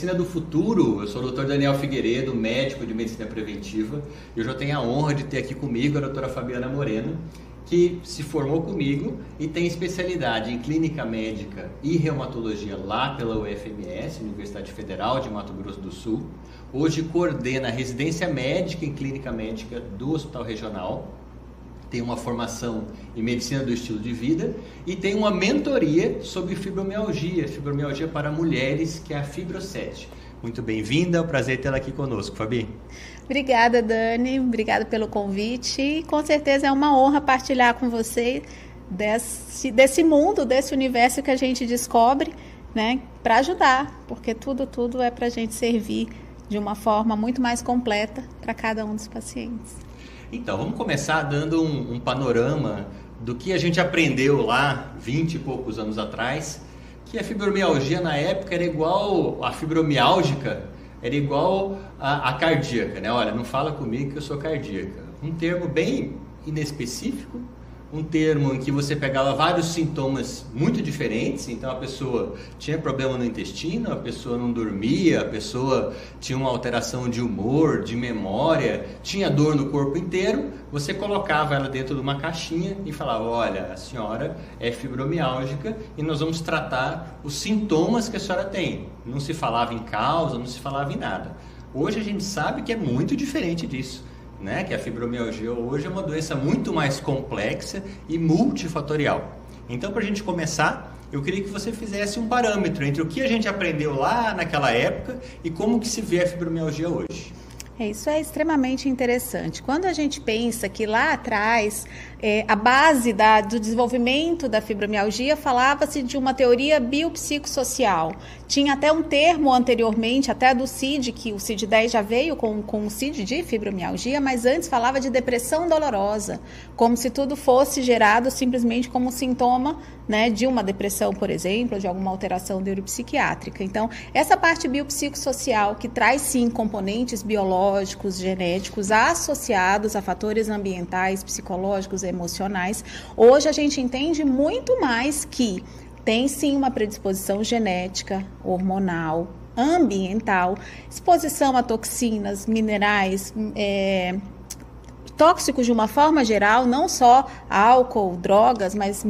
Medicina do Futuro. Eu sou o Dr. Daniel Figueiredo, médico de Medicina Preventiva. E hoje eu tenho a honra de ter aqui comigo a doutora Fabiana Moreno, que se formou comigo e tem especialidade em Clínica Médica e Reumatologia lá pela UFMS, Universidade Federal de Mato Grosso do Sul. Hoje coordena a residência médica em Clínica Médica do Hospital Regional. Tem uma formação em Medicina do Estilo de Vida e tem uma mentoria sobre fibromialgia para mulheres, que é a Fibro7. Muito bem-vinda, é um prazer tê-la aqui conosco, Fabi. Obrigada, Dani, obrigada pelo convite e com certeza é uma honra partilhar com você desse mundo, desse universo que a gente descobre, né, para ajudar, porque tudo é para a gente servir de uma forma muito mais completa para cada um dos pacientes. Então, vamos começar dando um panorama do que a gente aprendeu lá 20 e poucos anos atrás, que a fibromialgia na época era igual a fibromiálgica, era igual a cardíaca, né? Olha, não fala comigo que eu sou cardíaca. Um termo bem inespecífico, um termo em que você pegava vários sintomas muito diferentes. Então a pessoa tinha problema no intestino, a pessoa não dormia, a pessoa tinha uma alteração de humor, de memória, tinha dor no corpo inteiro. Você colocava ela dentro de uma caixinha e falava: olha, a senhora é fibromiálgica e nós vamos tratar os sintomas que a senhora tem. Não se falava em causa, não se falava em nada. Hoje a gente sabe que é muito diferente disso, né? Que a fibromialgia hoje é uma doença muito mais complexa e multifatorial. Então, para a gente começar, eu queria que você fizesse um parâmetro entre o que a gente aprendeu lá naquela época e como que se vê a fibromialgia hoje. Isso é extremamente interessante. Quando a gente pensa que lá atrás, a base do desenvolvimento da fibromialgia falava-se de uma teoria biopsicossocial. Tinha até um termo anteriormente, até do CID, que o CID-10 já veio com o CID de fibromialgia, mas antes falava de depressão dolorosa, como se tudo fosse gerado simplesmente como sintoma, né, de uma depressão, por exemplo, de alguma alteração neuropsiquiátrica. Então, essa parte biopsicossocial que traz sim componentes biológicos, genéticos, associados a fatores ambientais, psicológicos e emocionais, hoje a gente entende muito mais que tem sim uma predisposição genética, hormonal, ambiental, exposição a toxinas, minerais, tóxicos de uma forma geral, não só álcool, drogas, mas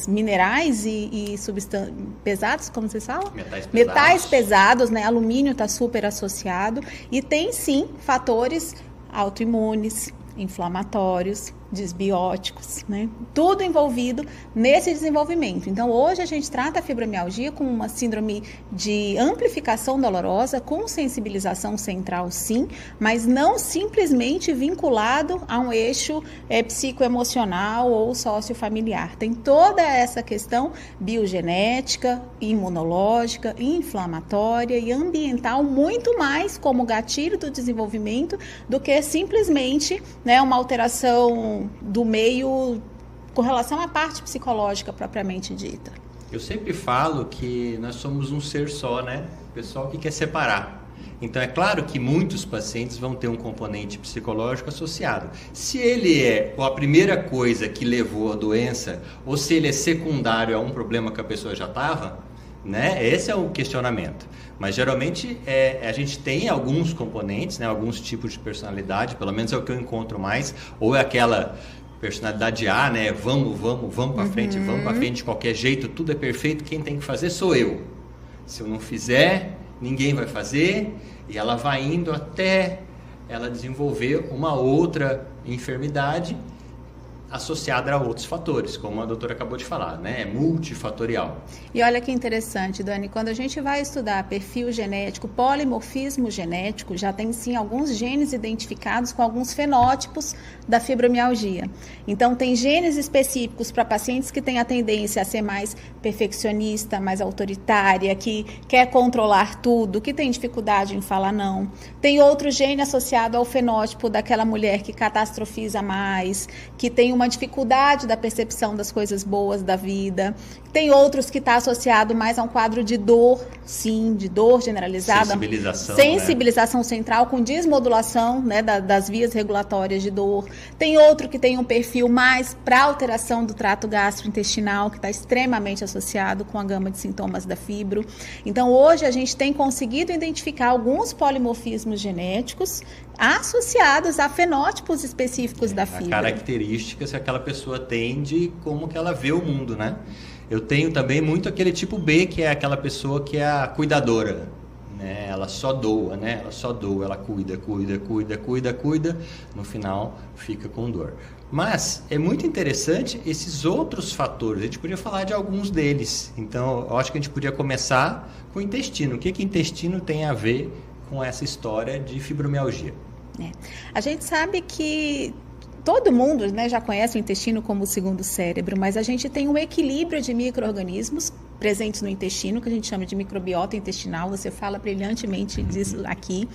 minerais e substâncias pesados, como vocês falam? Metais pesados, né? Alumínio está super associado e tem sim fatores autoimunes, inflamatórios, desbióticos, né? Tudo envolvido nesse desenvolvimento. Então, hoje a gente trata a fibromialgia como uma síndrome de amplificação dolorosa, com sensibilização central, sim, mas não simplesmente vinculado a um eixo psicoemocional ou sociofamiliar. Tem toda essa questão biogenética, imunológica, inflamatória e ambiental, muito mais como gatilho do desenvolvimento do que simplesmente, né, uma alteração do meio com relação à parte psicológica propriamente dita. Eu sempre falo que nós somos um ser só, né? O pessoal que quer separar. Então é claro que muitos pacientes vão ter um componente psicológico associado. Se ele é a primeira coisa que levou a doença ou se ele é secundário a um problema que a pessoa já estava, né? Esse é o questionamento. Mas geralmente a gente tem alguns componentes, né? Alguns tipos de personalidade, pelo menos é o que eu encontro mais, ou é aquela personalidade A, né? Vamos para frente, vamos para frente de qualquer jeito, tudo é perfeito, quem tem que fazer sou eu. Se eu não fizer, ninguém vai fazer, e ela vai indo até ela desenvolver uma outra enfermidade associada a outros fatores, como a doutora acabou de falar, né? É multifatorial. E olha que interessante, Dani, quando a gente vai estudar perfil genético, polimorfismo genético, já tem sim alguns genes identificados com alguns fenótipos da fibromialgia. Então, tem genes específicos para pacientes que têm a tendência a ser mais perfeccionista, mais autoritária, que quer controlar tudo, que tem dificuldade em falar não. Tem outro gene associado ao fenótipo daquela mulher que catastrofiza mais, que tem uma dificuldade da percepção das coisas boas da vida. Tem outros que está associado mais a um quadro de dor, sim, de dor generalizada. Sensibilização, né? Central com desmodulação, né, das vias regulatórias de dor. Tem outro que tem um perfil mais para alteração do trato gastrointestinal, que está extremamente associado com a gama de sintomas da fibro. Então, hoje a gente tem conseguido identificar alguns polimorfismos genéticos associados a fenótipos específicos da fibra. Características que aquela pessoa tem de como que ela vê o mundo, né? Eu tenho também muito aquele tipo B, que é aquela pessoa que é a cuidadora, né? Ela só doa, né? Ela só doa, ela cuida, no final fica com dor. Mas é muito interessante esses outros fatores, a gente podia falar de alguns deles. Então, eu acho que a gente podia começar com o intestino. O que o intestino tem a ver com essa história de fibromialgia? A gente sabe que todo mundo, né, já conhece o intestino como o segundo cérebro, mas a gente tem um equilíbrio de micro-organismos presentes no intestino, que a gente chama de microbiota intestinal. Você fala brilhantemente disso aqui.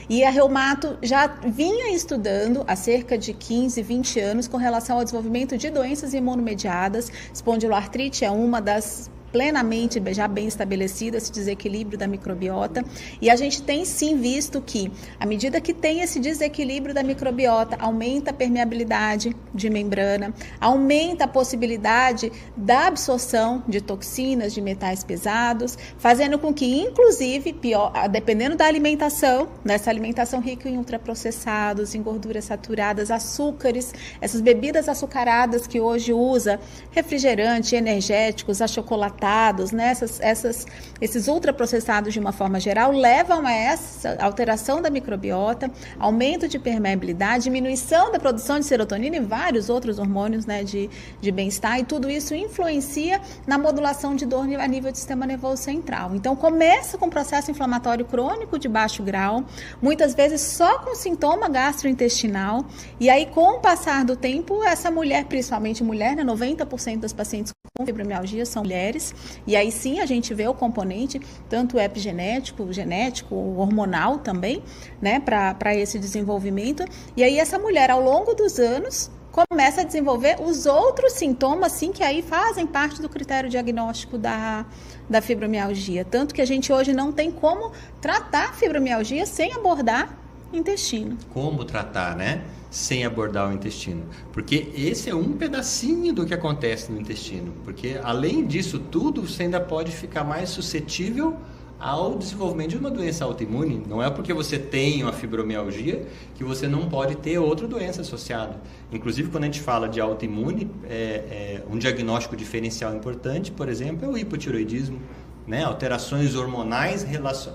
E a Reumato já vinha estudando há cerca de 15, 20 anos com relação ao desenvolvimento de doenças imunomediadas. Espondiloartrite é uma das plenamente já bem estabelecido esse desequilíbrio da microbiota, e a gente tem sim visto que, à medida que tem esse desequilíbrio da microbiota, aumenta a permeabilidade de membrana, aumenta a possibilidade da absorção de toxinas, de metais pesados, fazendo com que, inclusive, dependendo da alimentação, nessa alimentação rica em ultraprocessados, em gorduras saturadas, açúcares, essas bebidas açucaradas que hoje usa, refrigerante, energéticos, achocolatados, né? Esses ultraprocessados de uma forma geral levam a essa alteração da microbiota, aumento de permeabilidade, diminuição da produção de serotonina e vários outros hormônios, né, de bem-estar, e tudo isso influencia na modulação de dor a nível do sistema nervoso central. Então começa com processo inflamatório crônico de baixo grau, muitas vezes só com sintoma gastrointestinal, e aí com o passar do tempo, essa mulher, principalmente mulher, né, 90% das pacientes com fibromialgia são mulheres, e aí sim a gente vê o componente, tanto epigenético, genético, hormonal também, né, para esse desenvolvimento. E aí essa mulher, ao longo dos anos, começa a desenvolver os outros sintomas, sim, que aí fazem parte do critério diagnóstico da fibromialgia. Tanto que a gente hoje não tem como tratar a fibromialgia sem abordar intestino. Como tratar, né? Sem abordar o intestino. Porque esse é um pedacinho do que acontece no intestino. Porque, além disso tudo, você ainda pode ficar mais suscetível ao desenvolvimento de uma doença autoimune. Não é porque você tem uma fibromialgia que você não pode ter outra doença associada. Inclusive, quando a gente fala de autoimune, um diagnóstico diferencial importante, por exemplo, é o hipotireoidismo, né? Alterações hormonais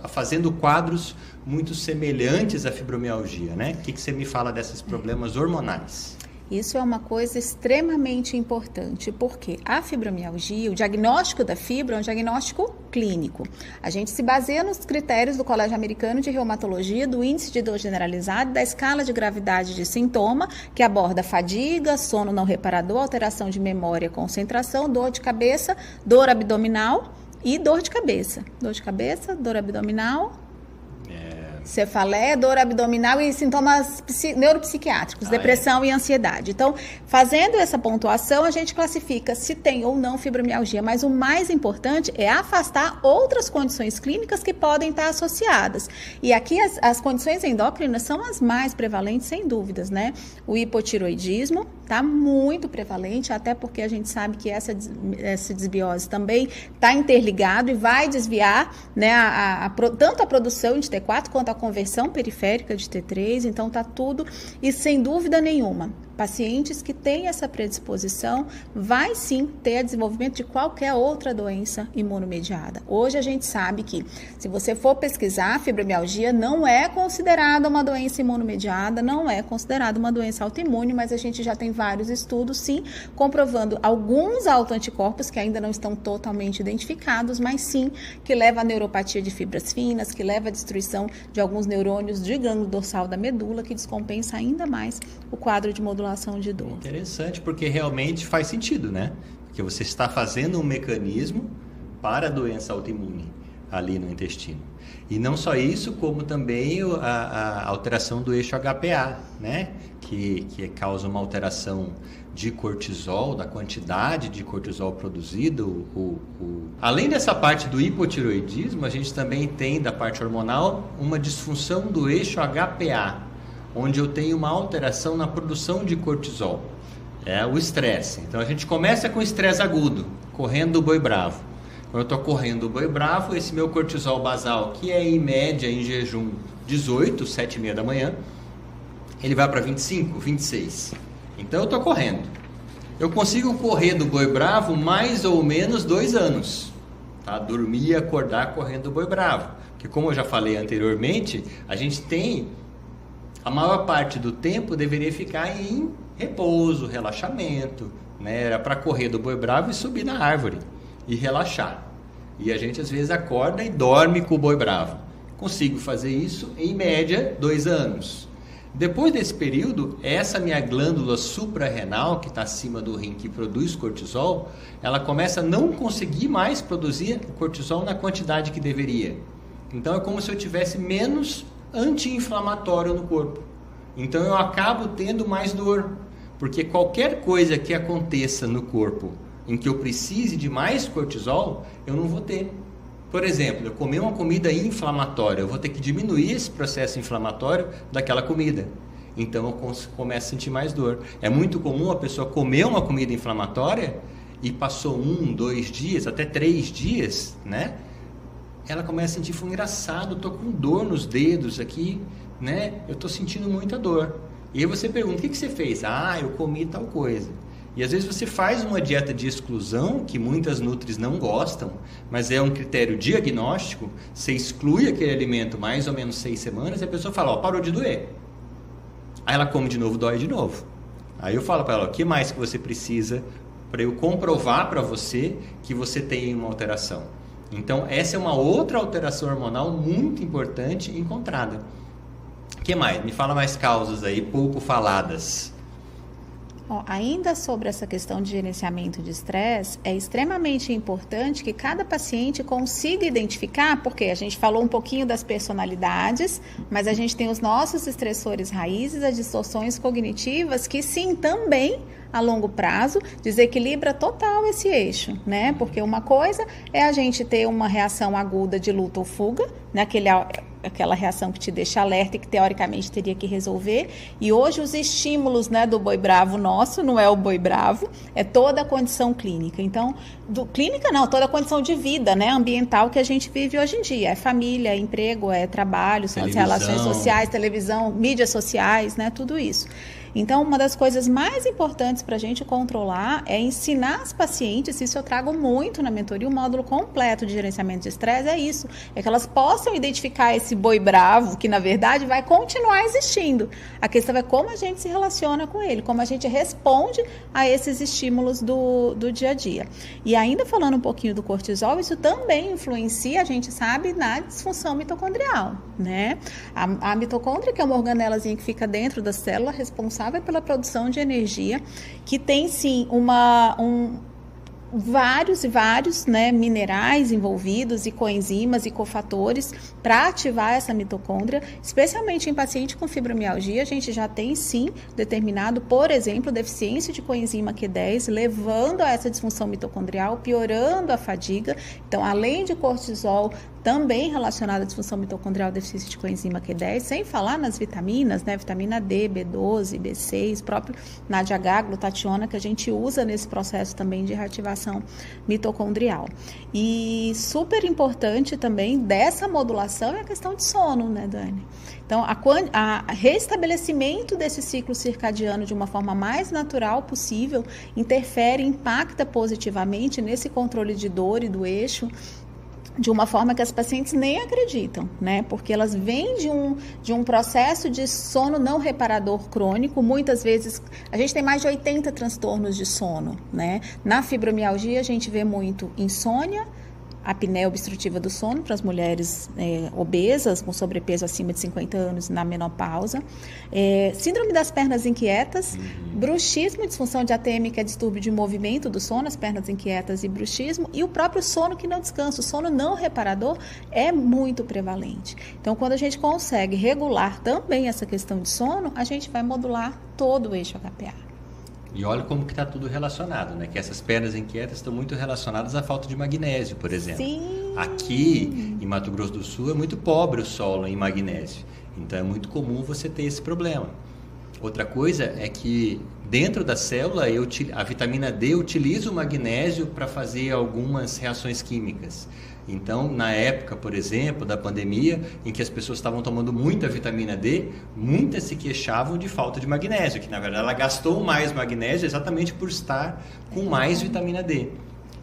fazendo quadros muito semelhantes à fibromialgia, né? O que você me fala desses problemas hormonais? Isso é uma coisa extremamente importante, porque a fibromialgia, o diagnóstico da fibra é um diagnóstico clínico. A gente se baseia nos critérios do Colégio Americano de Reumatologia, do índice de dor generalizado, da escala de gravidade de sintoma, que aborda fadiga, sono não reparador, alteração de memória, concentração, dor de cabeça, dor abdominal e dor de cabeça. Dor de cabeça, dor abdominal, cefaleia, dor abdominal e sintomas neuropsiquiátricos, depressão e ansiedade. Então, fazendo essa pontuação, a gente classifica se tem ou não fibromialgia, mas o mais importante é afastar outras condições clínicas que podem estar associadas. E aqui as condições endócrinas são as mais prevalentes, sem dúvidas, né? O hipotireoidismo está muito prevalente, até porque a gente sabe que essa desbiose também está interligado e vai desviar, né, tanto a produção de T4 quanto a conversão periférica de T3, então está tudo, e sem dúvida nenhuma, pacientes que têm essa predisposição vai sim ter desenvolvimento de qualquer outra doença imunomediada. Hoje a gente sabe que, se você for pesquisar, a fibromialgia não é considerada uma doença imunomediada, não é considerada uma doença autoimune, mas a gente já tem vários estudos, sim, comprovando alguns autoanticorpos que ainda não estão totalmente identificados, mas sim que leva a neuropatia de fibras finas, que leva à destruição de alguns neurônios de gânglio dorsal da medula, que descompensa ainda mais o quadro de modulação de dor. Interessante, porque realmente faz sentido, né? Porque você está fazendo um mecanismo para a doença autoimune. ali no intestino. E não só isso, como também a alteração do eixo HPA, né? Que causa uma alteração de cortisol, da quantidade de cortisol produzido. Além dessa parte do hipotireoidismo, a gente também tem, da parte hormonal, uma disfunção do eixo HPA, onde eu tenho uma alteração na produção de cortisol. É o estresse. Então a gente começa com estresse agudo, correndo o boi bravo. Quando eu estou correndo o boi bravo, esse meu cortisol basal, que é em média, em jejum, 18, 7h30 da manhã, ele vai para 25, 26. Então eu estou correndo. Eu consigo correr do boi bravo mais ou menos 2 anos. Tá? Dormir e acordar correndo do boi bravo. Porque como eu já falei anteriormente, a gente tem... A maior parte do tempo deveria ficar em repouso, relaxamento. Né? Era para correr do boi bravo e subir na árvore. E relaxar. E a gente às vezes acorda e dorme com o boi bravo. Consigo fazer isso em média 2 anos. Depois desse período, essa minha glândula suprarrenal, que está acima do rim, que produz cortisol, ela começa a não conseguir mais produzir cortisol na quantidade que deveria. Então é como se eu tivesse menos anti-inflamatório no corpo. Então eu acabo tendo mais dor. Porque qualquer coisa que aconteça no corpo em que eu precise de mais cortisol, eu não vou ter. Por exemplo, eu comer uma comida inflamatória, eu vou ter que diminuir esse processo inflamatório daquela comida. Então eu começo a sentir mais dor. É muito comum a pessoa comer uma comida inflamatória e passou 1, 2 dias, até 3 dias, né? Ela começa a sentir, foi engraçado, estou com dor nos dedos aqui, né? Eu estou sentindo muita dor. E aí você pergunta, o que você fez? Ah, eu comi tal coisa. E às vezes você faz uma dieta de exclusão, que muitas nutris não gostam, mas é um critério diagnóstico, você exclui aquele alimento mais ou menos 6 semanas e a pessoa fala, ó, parou de doer. Aí ela come de novo, dói de novo. Aí eu falo para ela, o que mais que você precisa para eu comprovar para você que você tem uma alteração? Então essa é uma outra alteração hormonal muito importante encontrada. O que mais? Me fala mais causas aí, pouco faladas. Ainda sobre essa questão de gerenciamento de estresse, é extremamente importante que cada paciente consiga identificar, porque a gente falou um pouquinho das personalidades, mas a gente tem os nossos estressores raízes, as distorções cognitivas, que sim, também a longo prazo desequilibra total esse eixo, né? Porque uma coisa é a gente ter uma reação aguda de luta ou fuga, né? Aquela reação que te deixa alerta e que teoricamente teria que resolver. E hoje os estímulos, né, do boi bravo nosso, não é o boi bravo, é toda a condição clínica. Então, clínica não, toda a condição de vida, né, ambiental que a gente vive hoje em dia. É família, é emprego, é trabalho, são as relações sociais, televisão, mídias sociais, né, tudo isso. Então, uma das coisas mais importantes para a gente controlar é ensinar as pacientes, isso eu trago muito na mentoria, o módulo completo de gerenciamento de estresse é isso, é que elas possam identificar esse boi bravo, que na verdade vai continuar existindo. A questão é como a gente se relaciona com ele, como a gente responde a esses estímulos do dia a dia. E ainda falando um pouquinho do cortisol, isso também influencia, a gente sabe, na disfunção mitocondrial, né? A mitocôndria, que é uma organelazinha que fica dentro da célula, responsável pela produção de energia, que tem sim vários e vários, né, minerais envolvidos e coenzimas e cofatores para ativar essa mitocôndria, especialmente em paciente com fibromialgia. A gente já tem sim determinado, por exemplo, deficiência de coenzima Q10, levando a essa disfunção mitocondrial, piorando a fadiga. Então, além de cortisol, também relacionada à disfunção mitocondrial, deficiência de coenzima Q10, sem falar nas vitaminas, né, vitamina D, B12, B6, próprio NADH, glutationa, que a gente usa nesse processo também de reativação mitocondrial. E super importante também dessa modulação é a questão de sono, né, Dani? Então, a restabelecimento desse ciclo circadiano de uma forma mais natural possível interfere, impacta positivamente nesse controle de dor e do eixo, de uma forma que as pacientes nem acreditam, né? Porque elas vêm de um processo de sono não reparador crônico. Muitas vezes, a gente tem mais de 80 transtornos de sono, né? Na fibromialgia, a gente vê muito insônia, apneia obstrutiva do sono para as mulheres obesas, com sobrepeso acima de 50 anos na menopausa, síndrome das pernas inquietas, bruxismo, disfunção diatêmica, que é distúrbio de movimento do sono, as pernas inquietas e bruxismo, e o próprio sono que não descansa, o sono não reparador é muito prevalente. Então, quando a gente consegue regular também essa questão de sono, a gente vai modular todo o eixo HPA. E olha como que está tudo relacionado, né? Que essas pernas inquietas estão muito relacionadas à falta de magnésio, por exemplo. Sim. Aqui, em Mato Grosso do Sul, é muito pobre o solo em magnésio. Então, é muito comum você ter esse problema. Outra coisa é que dentro da célula, a vitamina D utiliza o magnésio para fazer algumas reações químicas. Então, na época, por exemplo, da pandemia, em que as pessoas estavam tomando muita vitamina D, muitas se queixavam de falta de magnésio, que na verdade ela gastou mais magnésio exatamente por estar com mais vitamina D.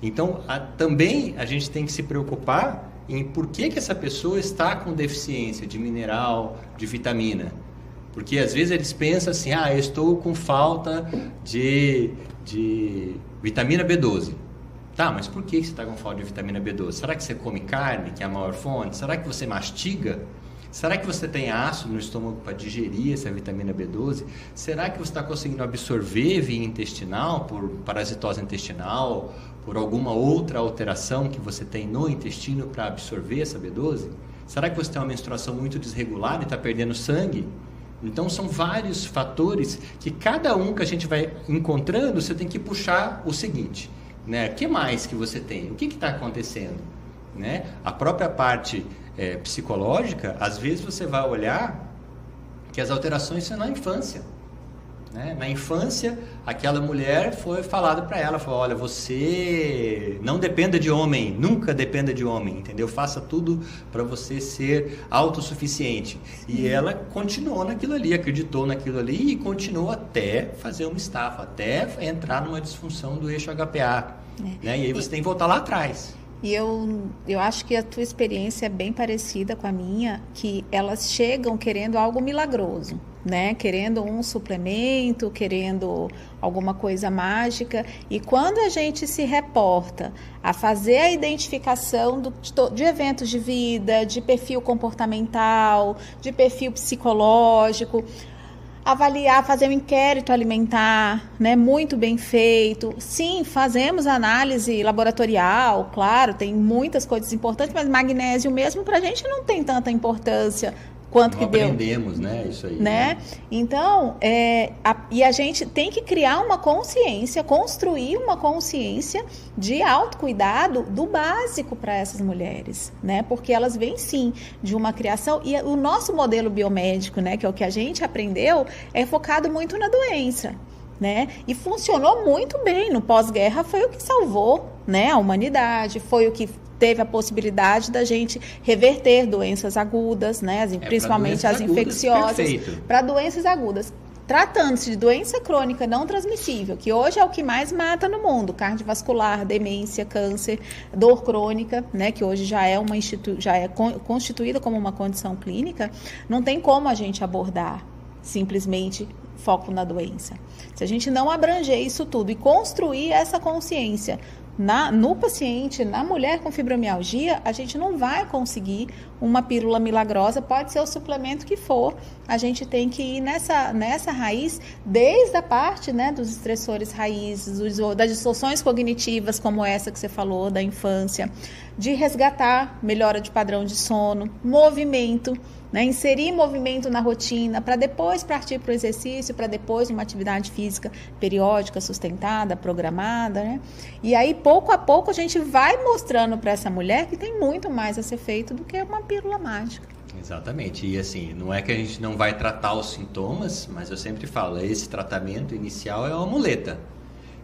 Então, também a gente tem que se preocupar em por que essa pessoa está com deficiência de mineral, de vitamina. Porque às vezes eles pensam assim, eu estou com falta de vitamina B12. Tá, mas por que você está com falta de vitamina B12? Será que você come carne, que é a maior fonte? Será que você mastiga? Será que você tem ácido no estômago para digerir essa vitamina B12? Será que você está conseguindo absorver via intestinal, por parasitose intestinal, por alguma outra alteração que você tem no intestino para absorver essa B12? Será que você tem uma menstruação muito desregulada e está perdendo sangue? Então, são vários fatores que cada um que a gente vai encontrando, você tem que puxar o seguinte... Né? O que mais que você tem? O que está acontecendo? Né? A própria parte psicológica, às vezes você vai olhar que as alterações são na infância. Né? Na infância, aquela mulher foi falado para ela, falou, olha, você não dependa de homem, nunca dependa de homem, entendeu? Faça tudo para você ser autossuficiente. E ela continuou naquilo ali, acreditou naquilo ali e continuou até fazer uma estafa, até entrar numa disfunção do eixo HPA. Né? E aí você tem que voltar lá atrás. E eu acho que a tua experiência é bem parecida com a minha, que elas chegam querendo algo milagroso, né? Querendo um suplemento, querendo alguma coisa mágica. E quando a gente se reporta a fazer a identificação de eventos de vida, de perfil comportamental, de perfil psicológico, avaliar, fazer um inquérito alimentar, né, muito bem feito. Sim, fazemos análise laboratorial, claro, tem muitas coisas importantes, mas magnésio mesmo para a gente não tem tanta importância quanto que deu. Aprendemos, né, isso aí. Né? Então, e a gente tem que criar uma consciência, construir uma consciência de autocuidado do básico para essas mulheres, né? Porque elas vêm sim de uma criação, e o nosso modelo biomédico, né, que é o que a gente aprendeu, é focado muito na doença, né? E funcionou muito bem. No pós-guerra foi o que salvou, né, a humanidade, foi o que teve a possibilidade da gente reverter doenças agudas, né, principalmente as infecciosas, para doenças agudas. Tratando-se de doença crônica não transmissível, que hoje é o que mais mata no mundo, cardiovascular, demência, câncer, dor crônica, né, que hoje já é constituída como uma condição clínica, não tem como a gente abordar simplesmente foco na doença. Se a gente não abranger isso tudo e construir essa consciência no paciente, na mulher com fibromialgia, a gente não vai conseguir uma pílula milagrosa, pode ser o suplemento que for, a gente tem que ir nessa raiz, desde a parte, né, dos estressores raízes, das distorções cognitivas, como essa que você falou, da infância, de resgatar melhora de padrão de sono, movimento, né, inserir movimento na rotina, para depois partir para o exercício, para depois uma atividade física periódica, sustentada, programada, né? E aí, pouco a pouco, a gente vai mostrando para essa mulher que tem muito mais a ser feito do que uma pílula mágica. Exatamente, e assim, não é que a gente não vai tratar os sintomas, mas eu sempre falo, esse tratamento inicial é uma muleta.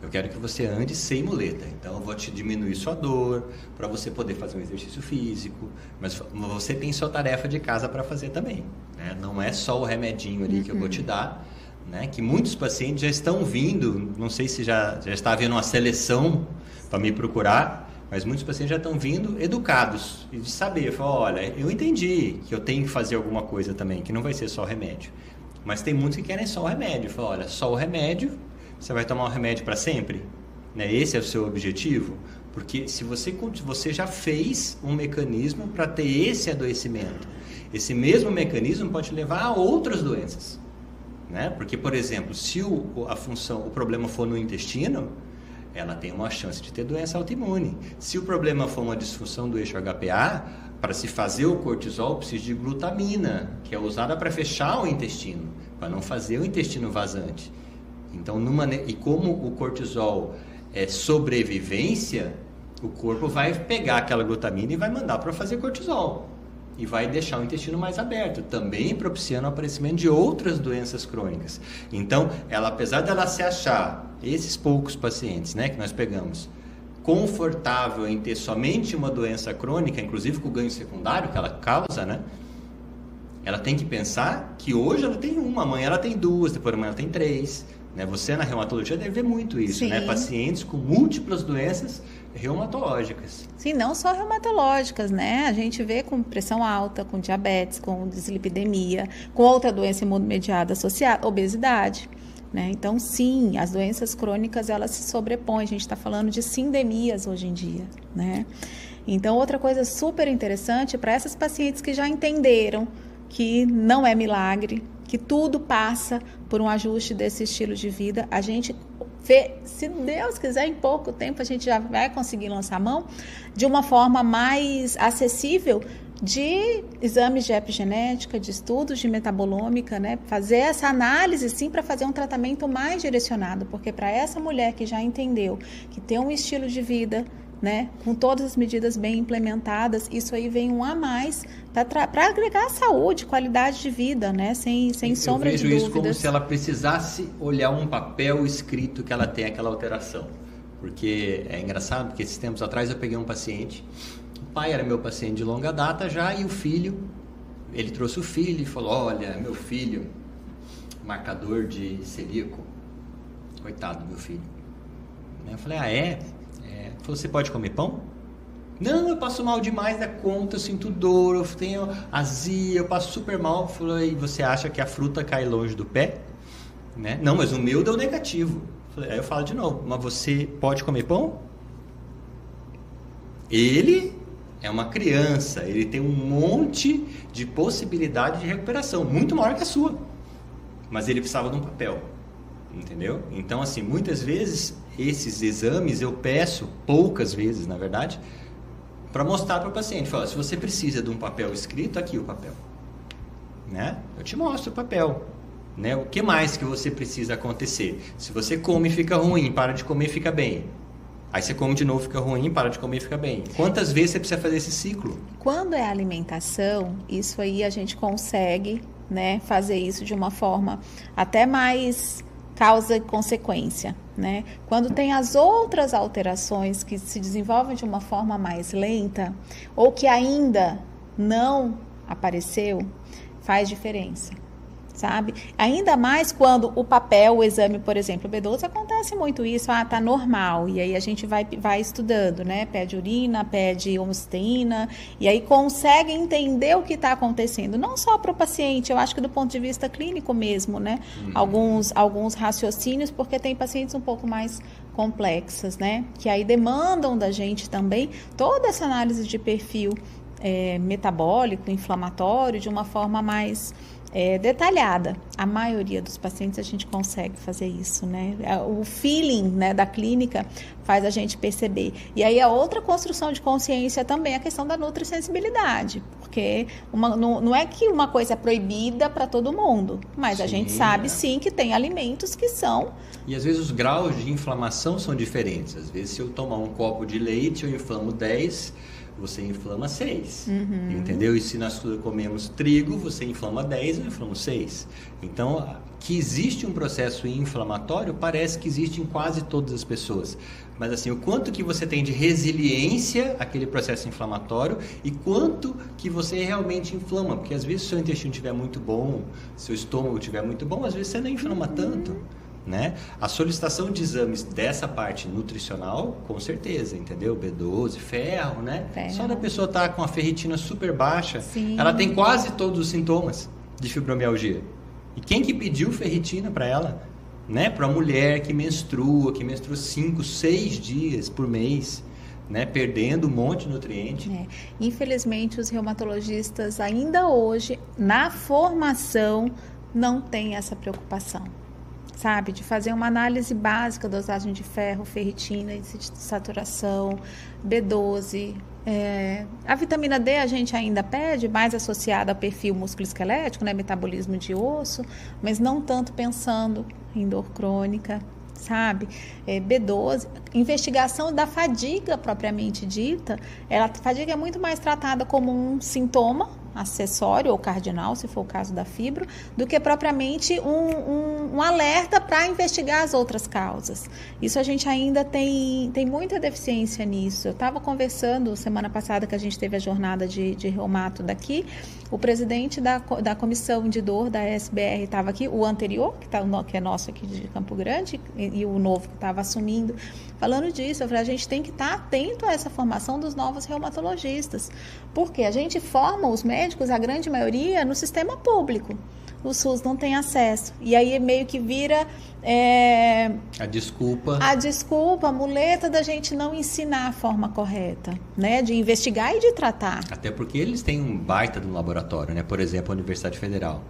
Eu quero que você ande sem muleta, então eu vou te diminuir sua dor, para você poder fazer um exercício físico, mas você tem sua tarefa de casa para fazer também, né? Não é só o remedinho ali que eu vou te dar, né? Que muitos pacientes já estão vindo, não sei se já está havendo uma seleção para me procurar, mas muitos pacientes já estão vindo educados e de saber, falar, olha, eu entendi que eu tenho que fazer alguma coisa também, que não vai ser só o remédio, mas tem muitos que querem só o remédio, falar, olha, só o remédio. Você vai tomar um remédio para sempre? Né? Esse é o seu objetivo? Porque se você já fez um mecanismo para ter esse adoecimento, esse mesmo mecanismo pode levar a outras doenças, né? Porque, por exemplo, se o problema for no intestino, ela tem uma chance de ter doença autoimune. Se o problema for uma disfunção do eixo HPA, para se fazer o cortisol precisa de glutamina, que é usada para fechar o intestino, para não fazer o intestino vazante. Então, e como o cortisol é sobrevivência, o corpo vai pegar aquela glutamina e vai mandar para fazer cortisol. E vai deixar o intestino mais aberto, também propiciando o aparecimento de outras doenças crônicas. Então, apesar dela se achar, esses poucos pacientes, né, que nós pegamos, confortável em ter somente uma doença crônica, inclusive com o ganho secundário que ela causa, né? Ela tem que pensar que hoje ela tem uma, amanhã ela tem duas, depois amanhã ela tem três. Né? Você na reumatologia deve ver muito isso, Sim. né? Pacientes com múltiplas doenças reumatológicas. Sim, não só reumatológicas, né? A gente vê com pressão alta, com diabetes, com dislipidemia, com outra doença imunomediada associada, obesidade. Né? Então, sim, as doenças crônicas, elas se sobrepõem. A gente está falando de sindemias hoje em dia, né? Então, outra coisa super interessante para essas pacientes que já entenderam que não é milagre, que tudo passa por um ajuste desse estilo de vida, a gente vê, se Deus quiser, em pouco tempo a gente já vai conseguir lançar a mão de uma forma mais acessível de exames de epigenética, de estudos de metabolômica, né? Fazer essa análise, sim, para fazer um tratamento mais direcionado, porque para essa mulher que já entendeu que tem um estilo de vida, né, com todas as medidas bem implementadas, isso aí vem um a mais para agregar saúde, qualidade de vida, né, sem sombra de dúvidas. Eu vejo isso como se ela precisasse olhar um papel escrito que ela tem aquela alteração. Porque é engraçado, porque esses tempos atrás eu peguei um paciente, o pai era meu paciente de longa data já, e o filho, ele trouxe o filho e falou, olha, meu filho, marcador de celíaco, coitado do meu filho. Eu falei, é? Você pode comer pão? Não, eu passo mal demais da conta, eu sinto dor, eu tenho azia, eu passo super mal. Falei, e você acha que a fruta cai longe do pé? Né? Não, mas o meu deu negativo. Aí eu falo de novo, mas você pode comer pão? Ele é uma criança, ele tem um monte de possibilidade de recuperação, muito maior que a sua. Mas ele precisava de um papel, entendeu? Então, assim, muitas vezes esses exames eu peço, poucas vezes na verdade, para mostrar para o paciente. Fala, se você precisa de um papel escrito, aqui o papel, né? Eu te mostro o papel, né? O que mais que você precisa acontecer? Se você come e fica ruim, para de comer e fica bem. Aí você come de novo, fica ruim, para de comer e fica bem. Quantas vezes você precisa fazer esse ciclo? Quando é alimentação, isso aí a gente consegue, né, fazer isso de uma forma até mais causa e consequência, né? Quando tem as outras alterações que se desenvolvem de uma forma mais lenta ou que ainda não apareceu, faz diferença, sabe? Ainda mais quando o papel, o exame, por exemplo, o B12, acontece muito isso, tá normal, e aí a gente vai estudando, né? Pede urina, pede homocisteína, e aí consegue entender o que está acontecendo, não só para o paciente, eu acho que do ponto de vista clínico mesmo, né? Alguns raciocínios, porque tem pacientes um pouco mais complexas, né? Que aí demandam da gente também toda essa análise de perfil metabólico, inflamatório, de uma forma mais detalhada. A maioria dos pacientes a gente consegue fazer isso, né? O feeling, né, da clínica faz a gente perceber. E aí a outra construção de consciência também é a questão da nutrisensibilidade, porque não é que uma coisa é proibida para todo mundo, mas sim, a gente sabe sim que tem alimentos que são... E às vezes os graus de inflamação são diferentes. Às vezes se eu tomar um copo de leite eu inflamo 10, você inflama 6, entendeu? E se nós comemos trigo, você inflama 10, eu inflamo 6. Então, que existe um processo inflamatório, parece que existe em quase todas as pessoas. Mas assim, o quanto que você tem de resiliência àquele processo inflamatório e quanto que você realmente inflama. Porque às vezes se o seu intestino estiver muito bom, se o seu estômago estiver muito bom, às vezes você não inflama tanto. Né? A solicitação de exames dessa parte nutricional, com certeza, entendeu? B12, ferro, né? Só da pessoa estar com a ferritina super baixa, sim, ela tem quase todos os sintomas de fibromialgia. E quem que pediu ferritina para ela? Né? Para a mulher que menstrua 5, 6 dias por mês, né? Perdendo um monte de nutriente. Infelizmente, os reumatologistas ainda hoje, na formação, não têm essa preocupação, sabe? De fazer uma análise básica da dosagem de ferro, ferritina, índice de saturação, B12. A vitamina D a gente ainda pede, mais associada ao perfil musculoesquelético, né? Metabolismo de osso, mas não tanto pensando em dor crônica, sabe? B12, investigação da fadiga propriamente dita, a fadiga é muito mais tratada como um sintoma acessório ou cardinal, se for o caso da fibro, do que propriamente um alerta para investigar as outras causas. Isso a gente ainda tem muita deficiência nisso. Eu estava conversando semana passada que a gente teve a jornada de reumato daqui, o presidente da comissão de dor da SBR estava aqui, o anterior, que é nosso aqui de Campo Grande, e o novo que estava assumindo, falando disso. Eu falei, a gente tem que estar atento a essa formação dos novos reumatologistas, porque a gente forma os médicos, a grande maioria, no sistema público. O SUS não tem acesso. E aí meio que vira... A desculpa, a muleta da gente não ensinar a forma correta, né? De investigar e de tratar. Até porque eles têm um baita de um laboratório, né? Por exemplo, a Universidade Federal.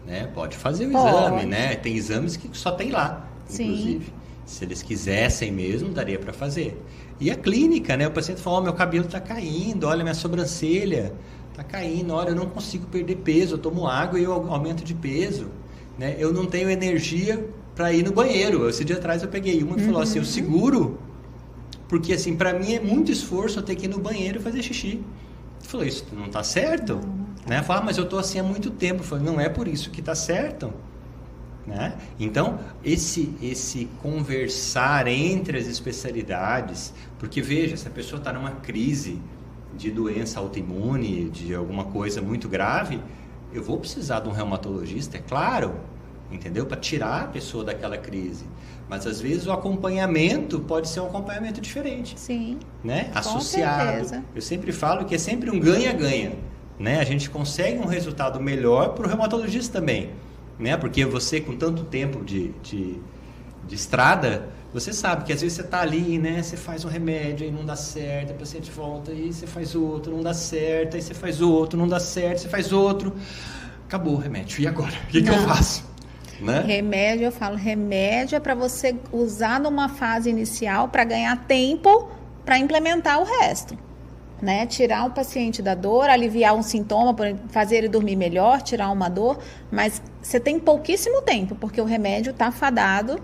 Né? Pode fazer o exame, né? Tem exames que só tem lá, inclusive. Sim. Se eles quisessem mesmo, daria para fazer. E a clínica, né? O paciente fala, meu cabelo está caindo, olha, minha sobrancelha está caindo, olha, eu não consigo perder peso, eu tomo água e eu aumento de peso, né? Eu não tenho energia para ir no banheiro. Esse dia atrás eu peguei uma e falou assim, eu seguro, porque assim, para mim é muito esforço eu ter que ir no banheiro e fazer xixi. Falou, isso não está certo? Né? Falei, mas eu estou assim há muito tempo. Falei, não é por isso que está certo. Né? Então, esse conversar entre as especialidades, porque veja, se a pessoa está numa crise de doença autoimune, de alguma coisa muito grave, eu vou precisar de um reumatologista, é claro, entendeu? Para tirar a pessoa daquela crise. Mas às vezes o acompanhamento pode ser um acompanhamento diferente. Sim. Né? Associado. Certeza. Eu sempre falo que é sempre um ganha-ganha. Né? A gente consegue um resultado melhor para o reumatologista também. Né? Porque você, com tanto tempo de estrada, você sabe que às vezes você está ali, né? Você faz um remédio e não dá certo, a paciente volta e você faz outro, não dá certo, aí você faz outro, não dá certo, você faz outro. Acabou o remédio. E agora? O que eu faço? Né? Remédio, eu falo, remédio é para você usar numa fase inicial para ganhar tempo para implementar o resto. Né? Tirar o paciente da dor, aliviar um sintoma, fazer ele dormir melhor, tirar uma dor, mas você tem pouquíssimo tempo, porque o remédio está fadado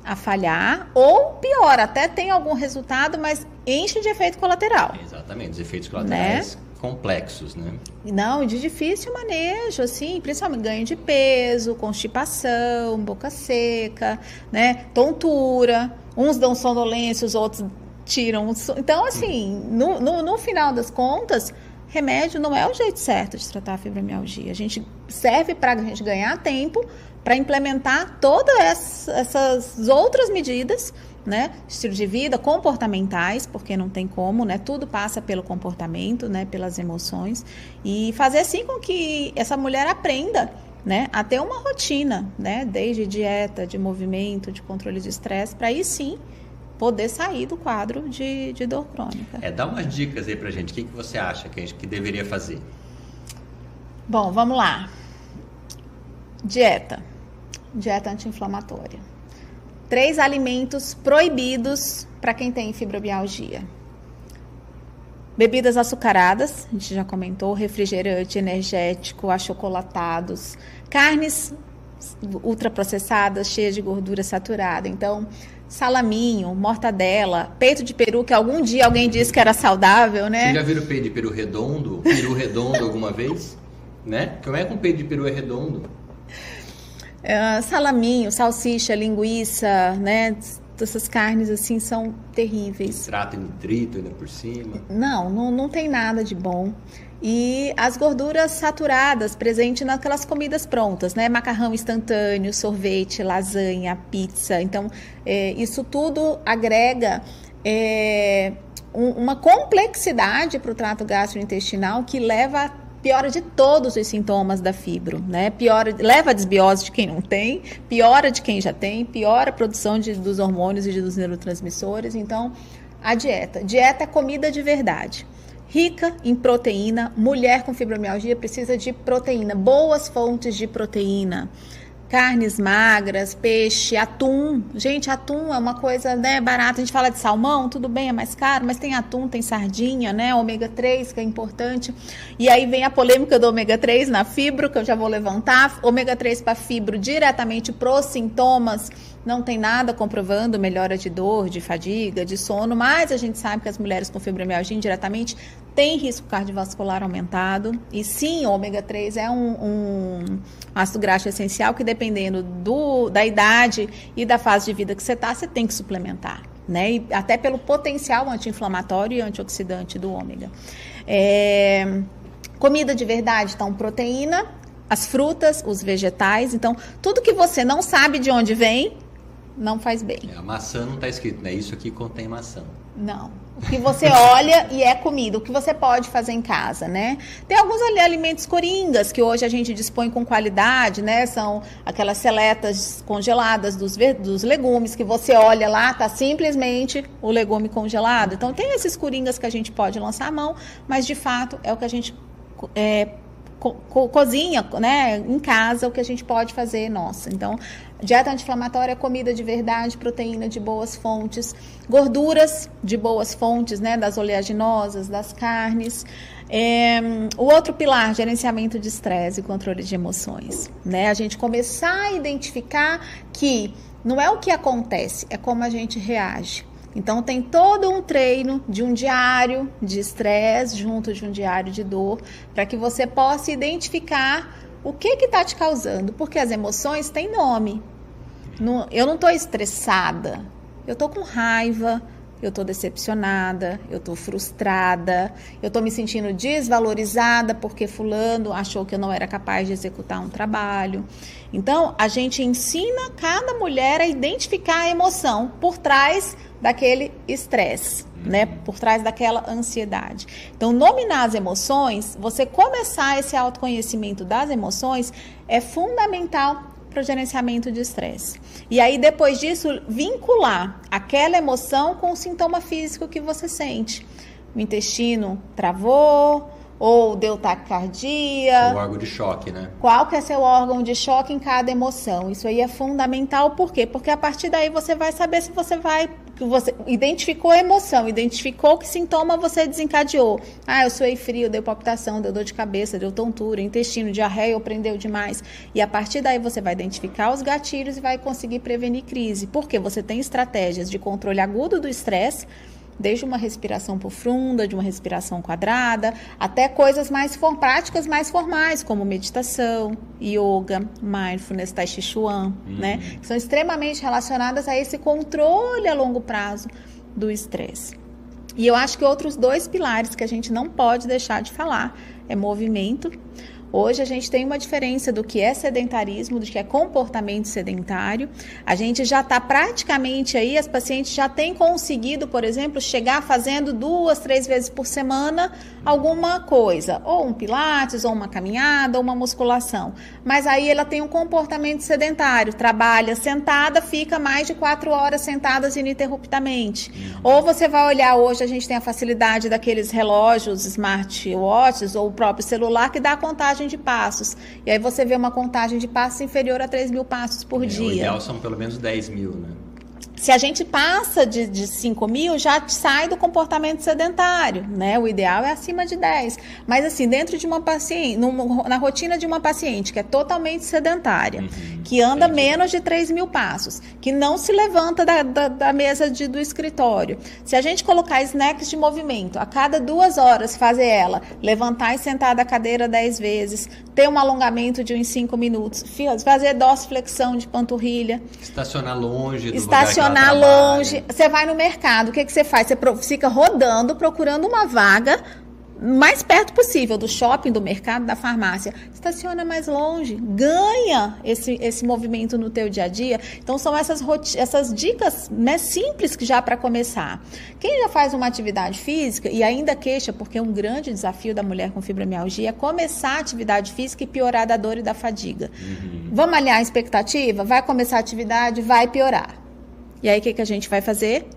a falhar, ou pior, até tem algum resultado, mas enche de efeito colateral. Exatamente, os efeitos colaterais, né? Complexos, né? Não, de difícil manejo, assim, principalmente ganho de peso, constipação, boca seca, né? Tontura, uns dão sonolência, os outros tiram. Então, assim, no final das contas, remédio não é o jeito certo de tratar a fibromialgia. A gente serve para a gente ganhar tempo para implementar todas essas outras medidas, né? Estilo de vida, comportamentais, porque não tem como, né? Tudo passa pelo comportamento, né? Pelas emoções. E fazer assim com que essa mulher aprenda, né? A ter uma rotina, né? Desde dieta, de movimento, de controle de estresse, para aí sim poder sair do quadro de dor crônica. Dá umas dicas aí pra gente. O que você acha que deveria fazer? Bom, vamos lá. Dieta anti-inflamatória. 3 alimentos proibidos para quem tem fibromialgia. Bebidas açucaradas, a gente já comentou, refrigerante, energético, achocolatados, carnes ultraprocessadas, cheias de gordura saturada. Então, salaminho, mortadela, peito de peru, que algum dia alguém disse que era saudável, né? Você já viu o peito de peru redondo? Peru redondo alguma vez? Né? Como é que um peito de peru é redondo? Salaminho, salsicha, linguiça, né? Essas carnes assim são terríveis. Nitrato e nitrito ainda por cima. Não tem nada de bom. E as gorduras saturadas presentes naquelas comidas prontas, né? Macarrão instantâneo, sorvete, lasanha, pizza. Então, isso tudo agrega uma complexidade para o trato gastrointestinal que leva a piora de todos os sintomas da fibro, né? Leva a desbiose de quem não tem, piora de quem já tem, piora a produção dos hormônios e dos neurotransmissores. Então, a dieta. Dieta é comida de verdade. Rica em proteína, mulher com fibromialgia precisa de proteína, boas fontes de proteína. Carnes magras, peixe, atum. Gente, atum é uma coisa, né, barata. A gente fala de salmão, tudo bem, é mais caro, mas tem atum, tem sardinha, né? Ômega 3, que é importante. E aí vem a polêmica do ômega 3 na fibro, que eu já vou levantar. Ômega 3 para fibro diretamente pros sintomas. Não tem nada comprovando melhora de dor, de fadiga, de sono, mas a gente sabe que as mulheres com fibromialgia indiretamente têm risco cardiovascular aumentado. E sim, o ômega 3 é um ácido graxo essencial que, dependendo da idade e da fase de vida que você está, você tem que suplementar, né? E até pelo potencial anti-inflamatório e antioxidante do ômega. Comida de verdade, então, proteína, as frutas, os vegetais. Então, tudo que você não sabe de onde vem, não faz bem. A maçã não está escrito, né? Isso aqui contém maçã. Não. O que você olha e é comida, o que você pode fazer em casa, né? Tem alguns alimentos coringas que hoje a gente dispõe com qualidade, né? São aquelas seletas congeladas dos legumes que você olha lá, tá simplesmente o legume congelado. Então tem esses coringas que a gente pode lançar a mão, mas de fato é o que a gente cozinha, né, em casa, o que a gente pode fazer, nossa. Então, dieta anti-inflamatória é comida de verdade, proteína de boas fontes, gorduras de boas fontes, né, das oleaginosas, das carnes. O outro pilar, gerenciamento de estresse e controle de emoções, né? A gente começar a identificar que não é o que acontece, é como a gente reage. Então, tem todo um treino de um diário de estresse junto de um diário de dor, para que você possa identificar o que está te causando. Porque as emoções têm nome. Eu não estou estressada, eu estou com raiva, eu estou decepcionada, eu estou frustrada, eu estou me sentindo desvalorizada porque fulano achou que eu não era capaz de executar um trabalho. Então, a gente ensina cada mulher a identificar a emoção por trás daquele estresse, né? Por trás daquela ansiedade. Então, nominar as emoções, você começar esse autoconhecimento das emoções é fundamental para o gerenciamento de estresse. E aí, depois disso, vincular aquela emoção com o sintoma físico que você sente. O intestino travou, ou deu taquicardia. O órgão de choque, né? Qual que é seu órgão de choque em cada emoção? Isso aí é fundamental, por quê? Porque a partir daí você vai saber se você identificou a emoção, identificou que sintoma você desencadeou. Eu suei frio, deu palpitação, deu dor de cabeça, deu tontura, intestino, diarreia ou prendeu demais. E a partir daí você vai identificar os gatilhos e vai conseguir prevenir crise. Porque você tem estratégias de controle agudo do estresse, desde uma respiração profunda, de uma respiração quadrada, até coisas práticas mais formais, como meditação, yoga, mindfulness, tai chi chuan, né? Que são extremamente relacionadas a esse controle a longo prazo do estresse. E eu acho que outros dois pilares que a gente não pode deixar de falar é movimento. Hoje a gente tem uma diferença do que é sedentarismo, do que é comportamento sedentário. A gente já está praticamente aí, as pacientes já têm conseguido, por exemplo, chegar fazendo 2, 3 vezes por semana alguma coisa, ou um pilates, ou uma caminhada, ou uma musculação. Mas aí ela tem um comportamento sedentário, trabalha sentada, fica mais de 4 horas sentadas ininterruptamente. Ou você vai olhar, hoje a gente tem a facilidade daqueles relógios, smartwatches, ou o próprio celular que dá a contagem de passos. E aí você vê uma contagem de passos inferior a 3.000 passos por dia. O ideal são pelo menos 10.000, né? Se a gente passa de 5.000, já sai do comportamento sedentário, né? O ideal é acima de 10. Mas assim, dentro de uma paciente, na rotina de uma paciente que é totalmente sedentária, que anda menos de 3.000 passos, que não se levanta da mesa do escritório. Se a gente colocar snacks de movimento, a cada 2 horas fazer ela levantar e sentar da cadeira 10 vezes, ter um alongamento de uns 5 minutos, fazer dorsiflexão de panturrilha. Estacionar longe do Estacionar longe. Você vai no mercado, o que você faz? Você fica rodando, procurando uma vaga mais perto possível do shopping, do mercado, da farmácia. Estaciona mais longe, ganha esse movimento no teu dia a dia. Então são essas dicas, né, simples que já para começar. Quem já faz uma atividade física e ainda queixa, porque um grande desafio da mulher com fibromialgia é começar a atividade física e piorar da dor e da fadiga. Vamos alinhar a expectativa? Vai começar a atividade, vai piorar. E aí o que a gente vai fazer?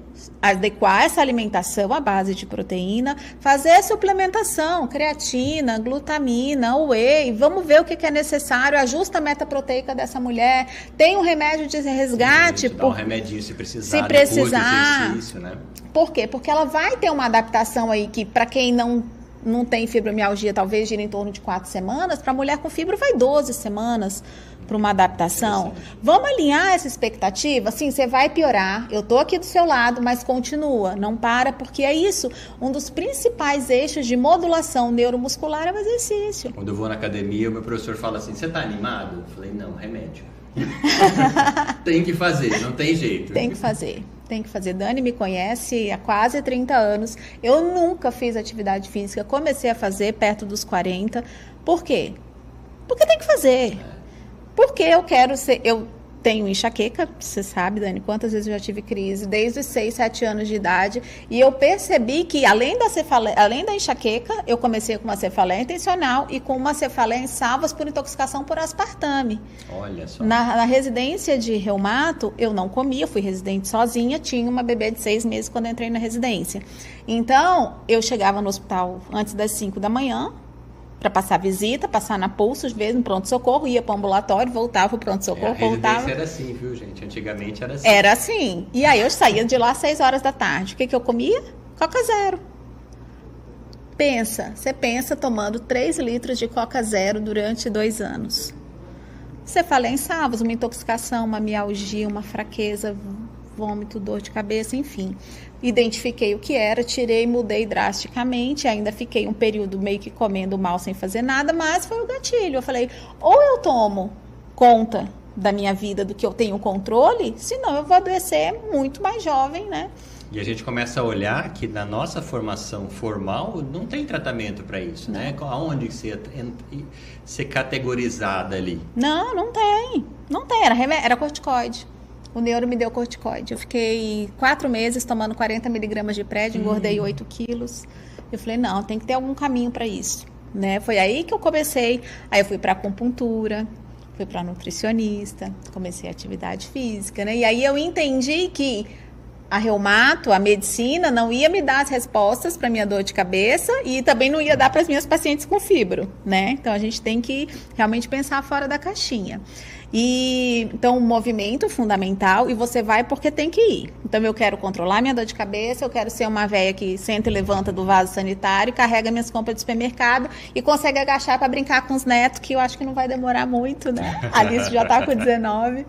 adequar essa alimentação à base de proteína, fazer a suplementação, creatina, glutamina, whey, vamos ver o que é necessário, ajusta a meta proteica dessa mulher, tem um remédio de resgate. Dá um remedinho se precisar. Depois do exercício, né? Por quê? Porque ela vai ter uma adaptação aí que, para quem não tem fibromialgia, talvez gira em torno de 4 semanas, para a mulher com fibro vai 12 semanas para uma adaptação. Vamos alinhar essa expectativa? Sim, você vai piorar, eu tô aqui do seu lado, mas continua, não para, porque é isso, um dos principais eixos de modulação neuromuscular é o exercício. Quando eu vou na academia, o meu professor fala assim, você tá animado? Eu falei, não, remédio. Tem que fazer, não tem jeito. Tem que fazer. Dani me conhece há quase 30 anos. Eu nunca fiz atividade física. Comecei a fazer perto dos 40. Por quê? Porque tem que fazer. Porque eu quero ser... Eu tenho enxaqueca, você sabe, Dani, quantas vezes eu já tive crise, desde os 6, 7 anos de idade. E eu percebi que, além da enxaqueca, eu comecei com uma cefaleia intencional e com uma cefaleia em salvas por intoxicação por aspartame. Olha só. Na residência de reumato, eu não comia, eu fui residente sozinha, tinha uma bebê de 6 meses quando eu entrei na residência. Então, eu chegava no hospital antes das 5 da manhã, para passar visita, passar na pulso, às vezes no pronto-socorro, ia para o ambulatório, voltava para o pronto-socorro, voltava. A residência era assim, viu, gente? Antigamente era assim. Era assim. E aí eu saía de lá às 6 horas da tarde. O que eu comia? Coca Zero. Você pensa tomando 3 litros de Coca Zero durante 2 anos. Você fala em salvos, uma intoxicação, uma mialgia, uma fraqueza, vômito, dor de cabeça, enfim. Identifiquei o que era, tirei, mudei drasticamente, ainda fiquei um período meio que comendo mal sem fazer nada, mas foi o gatilho. Eu falei, ou eu tomo conta da minha vida, do que eu tenho controle, senão eu vou adoecer muito mais jovem, né? E a gente começa a olhar que na nossa formação formal não tem tratamento para isso, né? Aonde ser categorizada ali? Não tem. Não tem, era corticoide. O neuro me deu corticoide. Eu fiquei 4 meses tomando 40 miligramas de prédio, engordei 8 quilos. Eu falei, não, tem que ter algum caminho para isso, né? Foi aí que eu comecei. Aí eu fui para acupuntura, fui para nutricionista, comecei atividade física, né? E aí eu entendi que a reumato, a medicina, não ia me dar as respostas para minha dor de cabeça e também não ia dar para as minhas pacientes com fibro, né? Então a gente tem que realmente pensar fora da caixinha. Então, o movimento é fundamental e você vai porque tem que ir. Então, eu quero controlar minha dor de cabeça, eu quero ser uma velha que senta e levanta do vaso sanitário, carrega minhas compras do supermercado e consegue agachar para brincar com os netos, que eu acho que não vai demorar muito, né? A Alice já está com 19.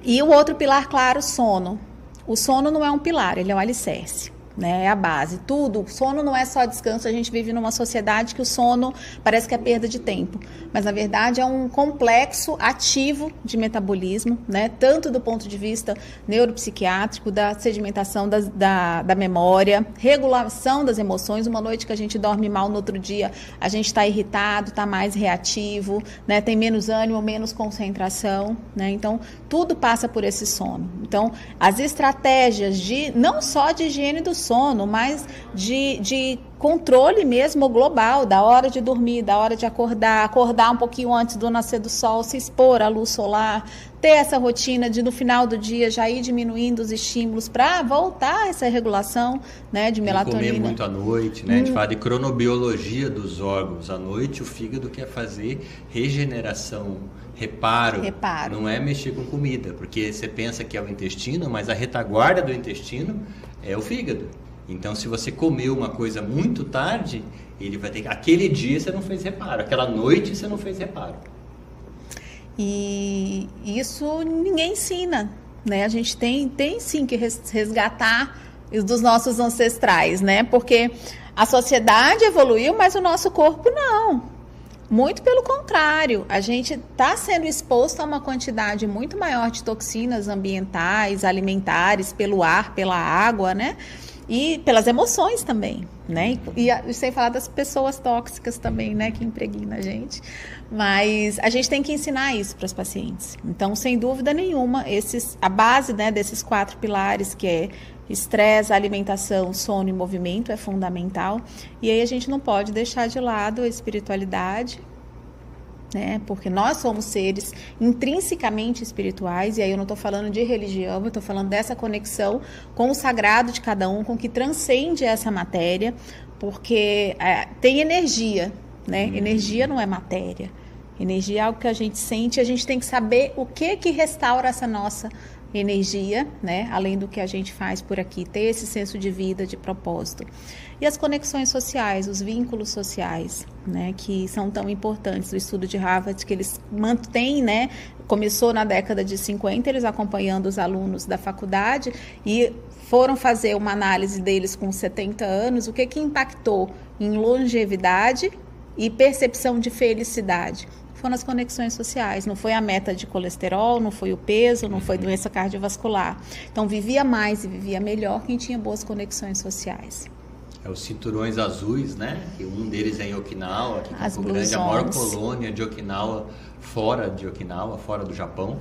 E o outro pilar, claro, sono. O sono não é um pilar, ele é um alicerce. Né, é a base, tudo. O sono não é só descanso, a gente vive numa sociedade que o sono parece que é perda de tempo, mas na verdade é um complexo ativo de metabolismo, né, tanto do ponto de vista neuropsiquiátrico, da sedimentação da memória, regulação das emoções. Uma noite que a gente dorme mal, no outro dia a gente está irritado, está mais reativo, né, tem menos ânimo, menos concentração, né, então tudo passa por esse sono. Então as estratégias não só de higiene do sono, mas de controle mesmo global, da hora de dormir, da hora de acordar um pouquinho antes do nascer do sol, se expor à luz solar, ter essa rotina de no final do dia já ir diminuindo os estímulos para voltar essa regulação, né, de melatonina. Comer muito à noite, né? A gente fala de cronobiologia dos órgãos. À noite o fígado quer fazer regeneração, reparo. Não é mexer com comida, porque você pensa que é o intestino, mas a retaguarda do intestino é o fígado. Então, se você comeu uma coisa muito tarde, ele vai ter que... Aquele dia você não fez reparo, aquela noite você não fez reparo. E isso ninguém ensina, né? A gente tem sim que resgatar dos nossos ancestrais, né? Porque a sociedade evoluiu, mas o nosso corpo não. Muito pelo contrário, a gente está sendo exposto a uma quantidade muito maior de toxinas ambientais, alimentares, pelo ar, pela água, né? E pelas emoções também, né? E sem falar das pessoas tóxicas também, né? Que impregnam a gente. Mas a gente tem que ensinar isso para os pacientes. Então, sem dúvida nenhuma, a base, né, desses 4 pilares, que é estresse, alimentação, sono e movimento, é fundamental. E aí a gente não pode deixar de lado a espiritualidade, né? Porque nós somos seres intrinsecamente espirituais, e aí eu não estou falando de religião, eu estou falando dessa conexão com o sagrado de cada um, com o que transcende essa matéria, porque tem energia, né? Energia não é matéria. Energia é algo que a gente sente, a gente tem que saber o que restaura essa nossa energia, né? Além do que a gente faz por aqui, ter esse senso de vida, de propósito. E as conexões sociais, os vínculos sociais, né? Que são tão importantes. O estudo de Harvard, que eles mantêm, né? Começou na década de 50, eles acompanhando os alunos da faculdade e foram fazer uma análise deles com 70 anos, o que impactou em longevidade e percepção de felicidade. Foram as conexões sociais, não foi a meta de colesterol, não foi o peso, não foi doença cardiovascular. Então, vivia mais e vivia melhor quem tinha boas conexões sociais. Os cinturões azuis, né? Que um deles é em Okinawa, que As é grande, a maior colônia de Okinawa, fora do Japão.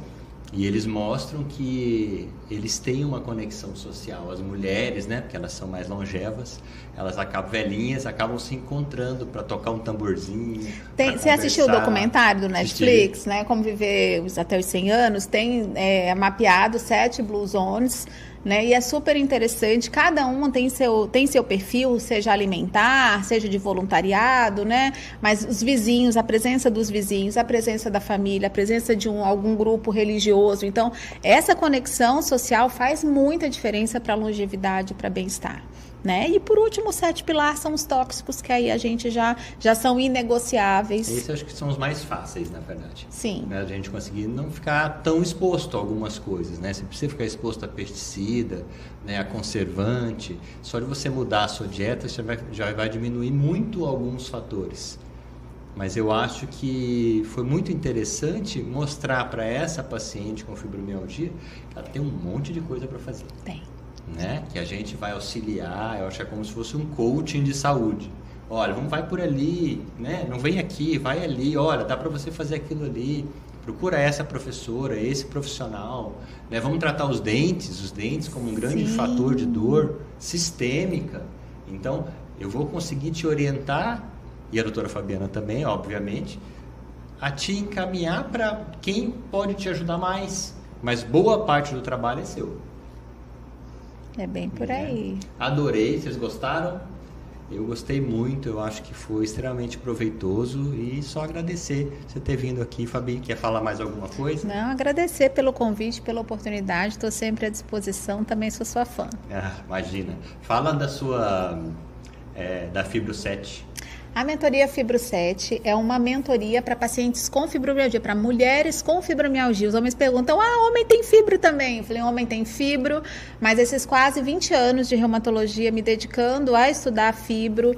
E eles mostram que eles têm uma conexão social. As mulheres, né, porque elas são mais longevas, elas acabam velhinhas, acabam se encontrando para tocar um tamborzinho. Você assistiu o documentário do Netflix, né? Como viver até os 100 anos? Tem mapeado 7 Blue Zones, né? E é super interessante. Cada uma tem seu perfil, seja alimentar, seja de voluntariado, né? Mas os vizinhos, a presença dos vizinhos, a presença da família, a presença de algum grupo religioso. Então, essa conexão social faz muita diferença para a longevidade, para bem-estar, né? E por último, os 7 pilares são os tóxicos, que aí a gente já são inegociáveis. Esses acho que são os mais fáceis, na verdade. Sim. Né? A gente conseguir não ficar tão exposto a algumas coisas, né? Você precisa ficar exposto a pesticida, né? A conservante. Só de você mudar a sua dieta, você já vai diminuir muito alguns fatores. Mas eu acho que foi muito interessante mostrar para essa paciente com fibromialgia que ela tem um monte de coisa para fazer. Tem. Né? Que a gente vai auxiliar, eu acho que é como se fosse um coaching de saúde. Olha, vai por ali, né? Não vem aqui, vai ali, olha, dá para você fazer aquilo ali, procura essa professora, esse profissional, né? Vamos tratar os dentes como um grande fator de dor sistêmica. Então, eu vou conseguir te orientar, e a doutora Fabiana também, obviamente, a te encaminhar para quem pode te ajudar mais, mas boa parte do trabalho é seu. É bem por aí. Adorei, vocês gostaram? Eu gostei muito, eu acho que foi extremamente proveitoso e só agradecer você ter vindo aqui. Fabi, quer falar mais alguma coisa? Não, agradecer pelo convite, pela oportunidade, estou sempre à disposição, também sou sua fã. Imagina. Fala da sua, da Fibro 7. A mentoria Fibro 7 é uma mentoria para pacientes com fibromialgia, para mulheres com fibromialgia. Os homens perguntam, homem tem fibro também? Eu falei, homem tem fibro, mas esses quase 20 anos de reumatologia me dedicando a estudar fibro.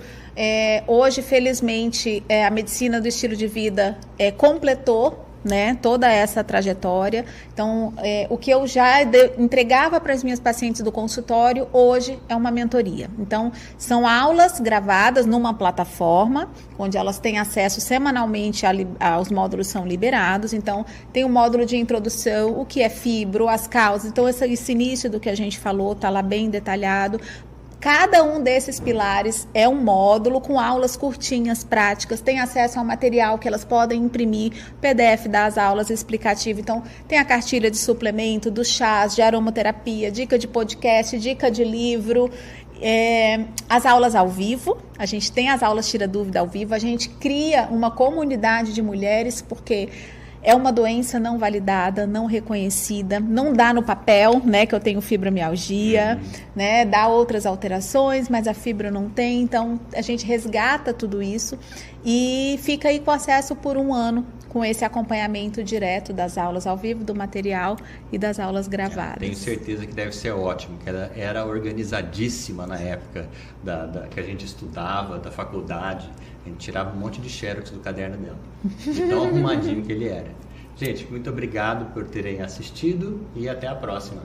Hoje, felizmente, a medicina do estilo de vida completou, né, toda essa trajetória. Então, o que eu já entregava para as minhas pacientes do consultório, hoje é uma mentoria. Então, são aulas gravadas numa plataforma, onde elas têm acesso semanalmente, os módulos são liberados. Então, tem o módulo de introdução, o que é fibro, as causas. Então, esse início do que a gente falou está lá bem detalhado. Cada um desses pilares é um módulo com aulas curtinhas, práticas, tem acesso ao material que elas podem imprimir, PDF das aulas explicativas. Então, tem a cartilha de suplemento, dos chás, de aromaterapia, dica de podcast, dica de livro, as aulas ao vivo. A gente tem as aulas Tira Dúvida ao vivo, a gente cria uma comunidade de mulheres, porque é uma doença não validada, não reconhecida, não dá no papel, né, que eu tenho fibromialgia, né, dá outras alterações, mas a fibra não tem. Então, a gente resgata tudo isso e fica aí com acesso por 1 ano, com esse acompanhamento direto das aulas ao vivo, do material e das aulas gravadas. Tenho certeza que deve ser ótimo, que ela era organizadíssima na época que a gente estudava, da faculdade. A gente tirava um monte de xerox do caderno dela, de tão arrumadinho que ele era. Gente, muito obrigado por terem assistido e até a próxima.